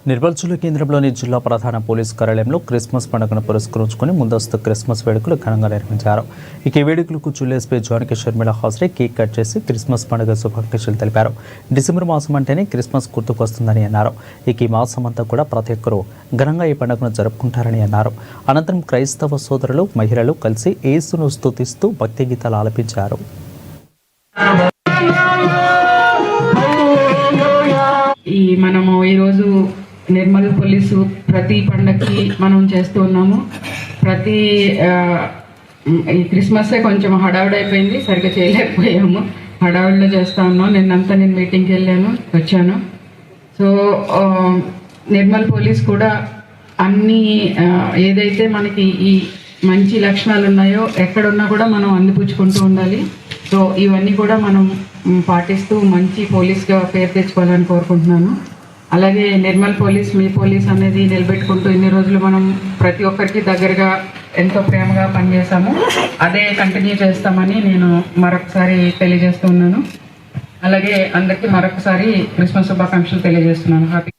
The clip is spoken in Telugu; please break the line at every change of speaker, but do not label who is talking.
నిర్మల్ జిల్లా కేంద్రంలోని జిల్లా ప్రధాన పోలీస్ కార్యాలయంలో క్రిస్మస్ పండుగను పురస్కరించుకుని ముందస్తు క్రిస్మస్ వేడుకలు ఘనంగా నిర్వహించారు. ఇక ఈ వేడుకలకు జిల్లా ఎస్పీ జానకి షర్మిల హాజరై కేక్ కట్ చేసి క్రిస్మస్ పండుగ శుభాకాంక్షలు తెలిపారు. డిసెంబర్ మాసం అంటేనే క్రిస్మస్ గుర్తుకొస్తుందని అన్నారు. ఇక ఈ మాసం అంతా కూడా ప్రతి ఒక్కరూ ఘనంగా ఈ పండుగను జరుపుకుంటారని అన్నారు. అనంతరం క్రైస్తవ సోదరులు, మహిళలు కలిసి యేసును స్తుతిస్తూ భక్తి గీతాలు ఆలపించారు.
మనము ఈరోజు నిర్మల్ పోలీసు ప్రతి పండగకి మనం చేస్తూ ఉన్నాము. ఈ క్రిస్మసే కొంచెం హడావుడైపోయింది, సరిగ్గా చేయలేకపోయాము. హడావుడిలో చేస్తూ ఉన్నాం. నిన్నంతా నేను మీటింగ్కి వచ్చాను. సో నిర్మల్ పోలీస్ కూడా అన్ని ఏదైతే మనకి ఈ మంచి లక్షణాలు ఉన్నాయో ఎక్కడున్నా కూడా మనం అందిపుచ్చుకుంటూ ఉండాలి. సో ఇవన్నీ కూడా మనం పాటిస్తూ మంచి పోలీస్గా పేరు తెచ్చుకోవాలని కోరుకుంటున్నాను. అలాగే నిర్మల్ పోలీస్, మీ పోలీస్ అనేది నిలబెట్టుకుంటూ ఇన్ని రోజులు మనం ప్రతి ఒక్కరికి దగ్గరగా ఎంతో ప్రేమగా పనిచేసాము. అదే కంటిన్యూ చేస్తామని నేను మరొకసారి తెలియజేస్తున్నాను. అలాగే అందరికీ మరొకసారి క్రిస్మస్ శుభాకాంక్షలు తెలియజేస్తున్నాను. హ్యాపీ